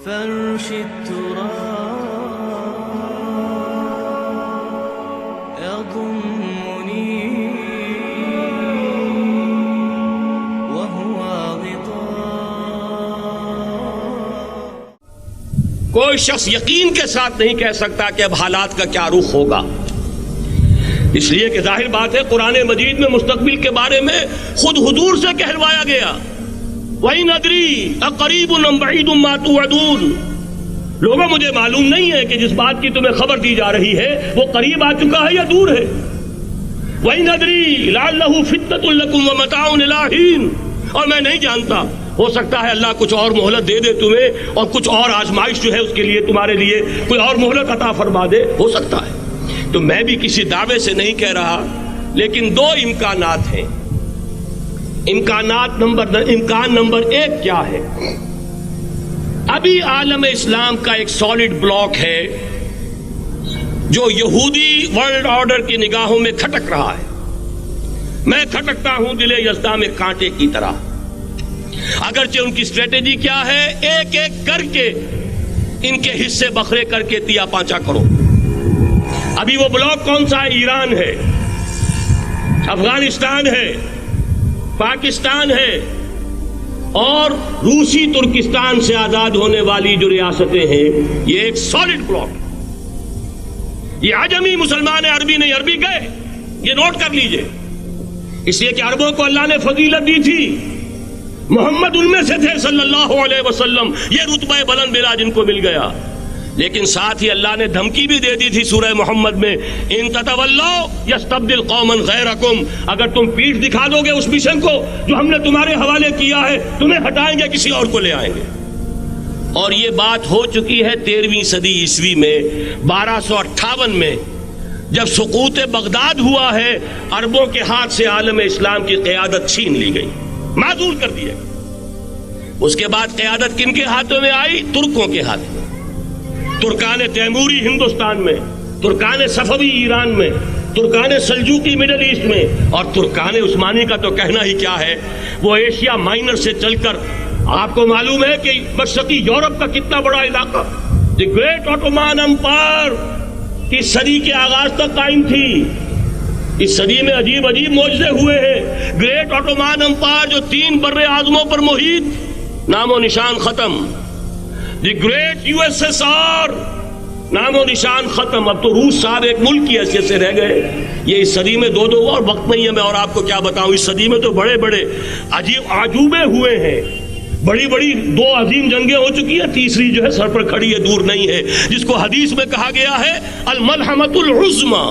فرش التراب يضمني وهو غطاء. کوئی شخص یقین کے ساتھ نہیں کہہ سکتا کہ اب حالات کا کیا رخ ہوگا، اس لیے کہ ظاہر بات ہے قرآن مجید میں مستقبل کے بارے میں خود حضور سے کہلوایا گیا، وَإِنْ أَدْرِي أَقَرِيبٌ أَمْ بَعِيدٌ مَا تُوعَدُونَ. لوگوں مجھے معلوم نہیں ہے کہ جس بات کی تمہیں خبر دی جا رہی ہے وہ قریب آ چکا ہے یا دور ہے. وَإِنْ أَدْرِي لَعَلَّهُ فِتْنَةٌ لَكُمْ وَمَتَاعٌ إِلَىٰ حِينٍ. اور میں نہیں جانتا، ہو سکتا ہے اللہ کچھ اور مہلت دے دے تمہیں، اور کچھ اور آزمائش جو ہے اس کے لیے تمہارے لیے کوئی اور مہلت عطا فرما دے، ہو سکتا ہے. تو میں بھی کسی دعوے سے نہیں کہہ رہا، لیکن دو امکانات ہیں. امکان نمبر ایک کیا ہے؟ ابھی عالم اسلام کا ایک سالڈ بلاک ہے جو یہودی ورلڈ آرڈر کی نگاہوں میں کھٹک رہا ہے. میں کھٹکتا ہوں دل یزداں میں کانٹے کی طرح. اگرچہ ان کی اسٹریٹجی کیا ہے، ایک ایک کر کے ان کے حصے بکھرے کر کے تیا پانچا کرو. ابھی وہ بلاک کون سا ہے؟ ایران ہے، افغانستان ہے، پاکستان ہے، اور روسی ترکستان سے آزاد ہونے والی جو ریاستیں ہیں. یہ ایک سالڈ بلاک. یہ عجمی مسلمان عربی نہیں، عربی گئے، یہ نوٹ کر لیجئے. اس لیے کہ عربوں کو اللہ نے فضیلت دی تھی، محمد ان میں سے تھے صلی اللہ علیہ وسلم، یہ رتبہ بلند ملا جن کو مل گیا. لیکن ساتھ ہی اللہ نے دھمکی بھی دے دی تھی سورہ محمد میں، ان تتولوا یستبدل قوما غیرکم. اگر تم پیٹھ دکھا دو گے اس مشن کو جو ہم نے تمہارے حوالے کیا ہے، تمہیں ہٹائیں گے، کسی اور کو لے آئیں گے. اور یہ بات ہو چکی ہے 13ویں صدی عیسوی میں. 1258 میں جب سقوط بغداد ہوا ہے، عربوں کے ہاتھ سے عالم اسلام کی قیادت چھین لی گئی، معزول کر دیا. اس کے بعد قیادت کن کے ہاتھوں میں آئی؟ ترکوں کے ہاتھ میں. ترکان تیموری ہندوستان میں، ترکان صفوی ایران میں، ترکان سلجوقی مڈل ایسٹ میں، اور ترکان عثمانی کا تو کہنا ہی کیا ہے. وہ ایشیا مائنر سے چل کر آپ کو معلوم ہے کہ مشرقی یورپ کا کتنا بڑا علاقہ، دی گریٹ آٹومان امپائر کی صدی کے آغاز تک قائم تھی. اس صدی میں عجیب عجیب معجزے ہوئے ہیں. گریٹ آٹومان امپائر جو 3 بر اعظموں پر محیط، نام و نشان ختم. دی گریٹ USSR، نام و نشان ختم. اب تو روس صاحب ایک ملک کی حیثیت سے رہ گئے. یہ اس صدی میں دو اور وقت نہیں ہے میں اور آپ کو کیا بتاؤں. اس صدی میں تو بڑے بڑے عجیب عجوبے ہوئے ہیں. بڑی 2 عظیم جنگیں ہو چکی ہیں، تیسری جو ہے سر پر کھڑی ہے، دور نہیں ہے، جس کو حدیث میں کہا گیا ہے الملحمۃ العظمیٰ،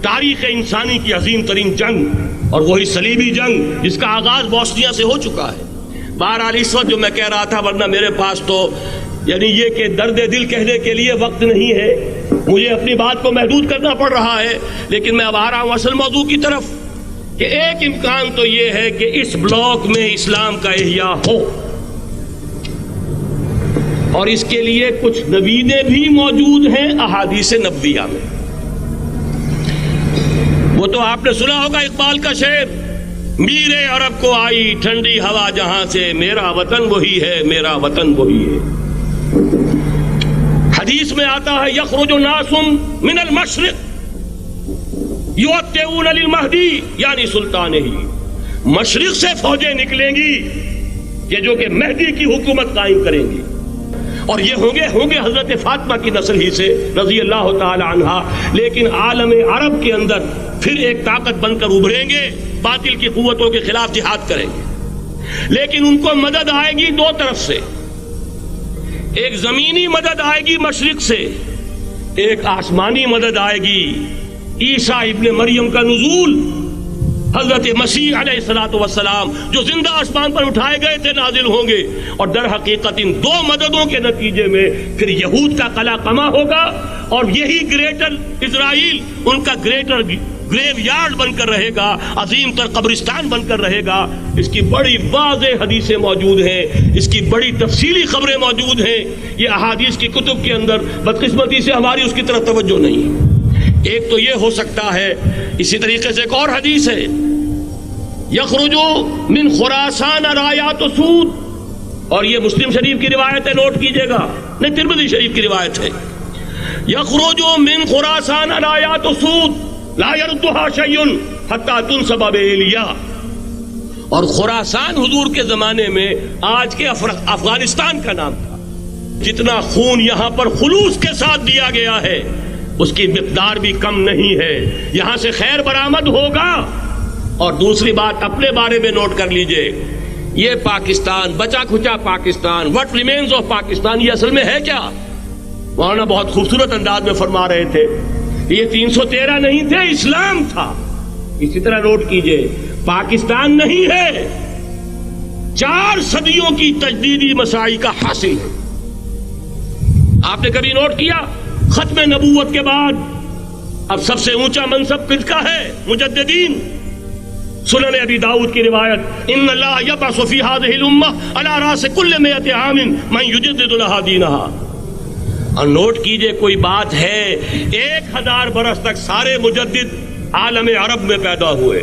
تاریخ انسانی کی عظیم ترین جنگ. اور وہی صلیبی جنگ جس کا آغاز بوسنیا سے ہو چکا ہے. بہرحال اس وقت جو میں کہہ رہا تھا، ورنہ میرے پاس تو یعنی یہ کہ درد دل کہنے کے لیے وقت نہیں ہے، مجھے اپنی بات کو محدود کرنا پڑ رہا ہے. لیکن میں اب آ رہا ہوں اصل موضوع کی طرف، کہ ایک امکان تو یہ ہے کہ اس بلاک میں اسلام کا احیاء ہو، اور اس کے لیے کچھ نویدیں بھی موجود ہیں احادیث نبویہ میں. وہ تو آپ نے سنا ہوگا اقبال کا شعر، میرے عرب کو آئی ٹھنڈی ہوا جہاں سے، میرا وطن وہی ہے، میرا وطن وہی ہے. حدیث میں آتا ہے یخرج ناس من المشرق یؤتون للمہدی یعنی سلطانہ. مشرق سے فوجیں نکلیں گی یہ جو کہ مہدی کی حکومت قائم کریں گی، اور یہ ہوں گے حضرت فاطمہ کی نسل ہی سے رضی اللہ تعالی عنہا. لیکن عالم عرب کے اندر پھر ایک طاقت بن کر ابھریں گے، باطل کی قوتوں کے خلاف جہاد کریں گے. لیکن ان کو مدد آئے گی 2 طرف سے. ایک زمینی مدد آئے گی مشرق سے، ایک آسمانی مدد آئے گی. عیسیٰ ابن مریم کا نزول، حضرت مسیح علیہ الصلوۃ والسلام جو زندہ آسمان پر اٹھائے گئے تھے نازل ہوں گے. اور در حقیقت ان 2 مددوں کے نتیجے میں پھر یہود کا قلعہ قمع ہوگا، اور یہی گریٹر اسرائیل ان کا گریٹر گریو یارڈ بن کر رہے گا، عظیم تر قبرستان بن کر رہے گا. اس کی بڑی واضح حدیثیں موجود ہیں، اس کی بڑی تفصیلی خبریں موجود ہیں. یہ احادیث کی کتب کے اندر بدقسمتی سے ہماری اس کی طرف توجہ نہیں. ایک تو یہ ہو سکتا ہے. اسی طریقے سے ایک اور حدیث ہے، یخرج من خراسان رایات سود اور یہ مسلم شریف کی روایت ہے، نوٹ کیجئے گا، نہیں ترمذی شریف کی روایت ہے، یخرج من خراسان آیات سود لا یردھا شیء حتی تنصب بإیلیا. اور خراسان حضور کے زمانے میں آج کے افغانستان کا نام تھا. جتنا خون یہاں پر خلوص کے ساتھ دیا گیا ہے اس کی مقدار بھی کم نہیں ہے. یہاں سے خیر برآمد ہوگا. اور دوسری بات اپنے بارے میں نوٹ کر لیجئے، یہ پاکستان، بچا کھچا Pakistan, what remains of Pakistan, یہ اصل میں ہے کیا؟ مولانا بہت خوبصورت انداز میں فرما رہے تھے، یہ 313 نہیں تھے، اسلام تھا. اسی طرح نوٹ کیجئے، پاکستان نہیں ہے، 4 صدیوں کی تجدیدی مساعی کا حاصل ہے. آپ نے کبھی نوٹ کیا ختم نبوت کے بعد اب سب سے اونچا منصب کس کا ہے؟ مجددین. سنن ابی داؤد کی روایت، ان اللہ یبعث فی هذه الامہ علی راس کل 100 عام من یجدد لها دینها. اور نوٹ کیجئے کوئی بات ہے، 1000 برس تک سارے مجدد عالم عرب میں پیدا ہوئے.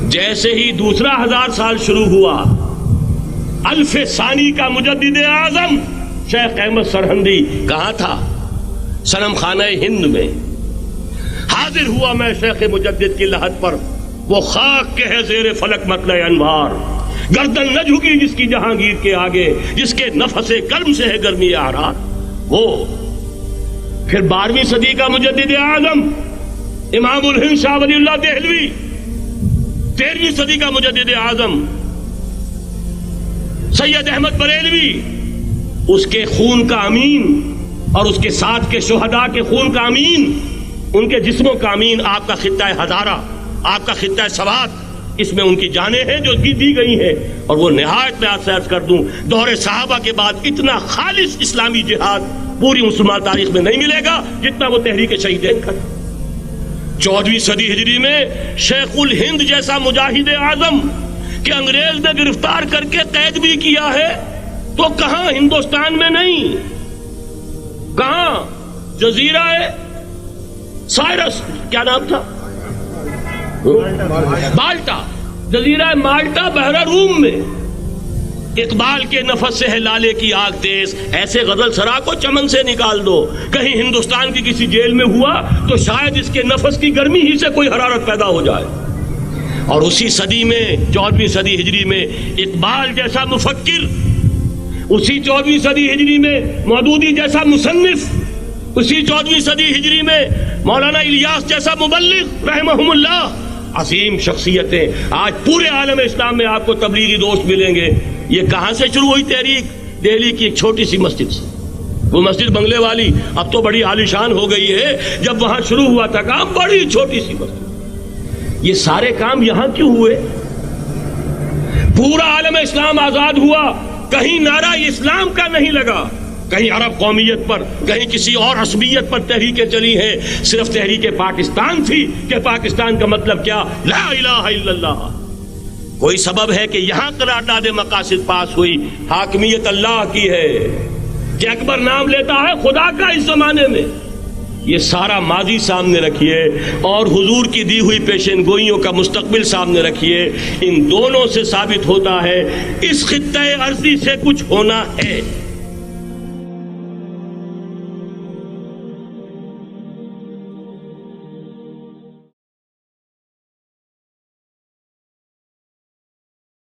جیسے ہی دوسرا 1000 سال شروع ہوا، الف ثانی کا مجدد اعظم شیخ احمد سرہندی کہاں تھا؟ صنم خانہ ہند میں حاضر ہوا. میں شیخ مجدد کی لحد پر، وہ خاک کے ہے زیر فلک مطلع انوار، گردن نہ جھکی جس کی جہانگیر کے آگے، جس کے نفس گرم سے ہے گرمی احرار. وہ پھر 12ویں صدی کا مجدد اعظم امام الہند شاہ ولی اللہ دہلوی، 13ویں صدی کا مجدد اعظم سید احمد بریلوی، اس کے خون کا امین اور اس کے ساتھ کے شہداء کے خون کا امین، ان کے جسموں کا امین آپ کا خطہ ہزارہ، آپ کا خطہ سوات، اس میں ان کی جانیں ہیں جو دی گئی ہیں. اور وہ نہایت میں آپ سے عرض کر دوں، دور صحابہ کے بعد اتنا خالص اسلامی جہاد پوری مسلمان تاریخ میں نہیں ملے گا جتنا وہ تحریک شہیدین کا. 14ویں صدی ہجری میں شیخ الہند جیسا مجاہد اعظم کہ انگریز نے گرفتار کر کے قید بھی کیا ہے، تو کہاں؟ ہندوستان میں نہیں، کہاں؟ جزیرہ سائرس، کیا نام تھا؟ مالٹا، جزیرہ مالٹا بحر روم میں. اقبال کے نفس سے ہے لالے کی آگ تیز، ایسے غزل سرا کو چمن سے نکال دو. کہیں ہندوستان کی کسی جیل میں ہوا تو شاید اس کے نفس کی گرمی ہی سے کوئی حرارت پیدا ہو جائے. اور اسی صدی میں 14ویں صدی ہجری میں اقبال جیسا مفکر، اسی 14ویں صدی ہجری میں مودودی جیسا مصنف، اسی 14ویں صدی ہجری میں مولانا الیاس جیسا مبلغ رحمہم اللہ، عظیم شخصیتیں. آج پورے عالم اسلام میں آپ کو تبلیغی دوست ملیں گے. یہ کہاں سے شروع ہوئی تحریک؟ دہلی کی ایک چھوٹی سی مسجد سے. وہ مسجد بنگلے والی اب تو بڑی عالیشان ہو گئی ہے، جب وہاں شروع ہوا تھا کام بڑی چھوٹی سی مسجد. یہ سارے کام یہاں کیوں ہوئے؟ پورا عالم اسلام آزاد ہوا، کہیں نعرہ اسلام کا نہیں لگا، کہیں عرب قومیت پر، کہیں کسی اور عصبیت پر تحریکیں چلی ہیں. صرف تحریک پاکستان تھی کہ پاکستان کا مطلب کیا؟ لا الہ الا اللہ. کوئی سبب ہے کہ یہاں قرارداد مقاصد پاس ہوئی، حاکمیت اللہ کی ہے کہ اکبر نام لیتا ہے خدا کا اس زمانے میں. یہ سارا ماضی سامنے رکھیے اور حضور کی دی ہوئی پیشن گوئیوں کا مستقبل سامنے رکھیے. ان دونوں سے ثابت ہوتا ہے اس خطہ ارضی سے کچھ ہونا ہے.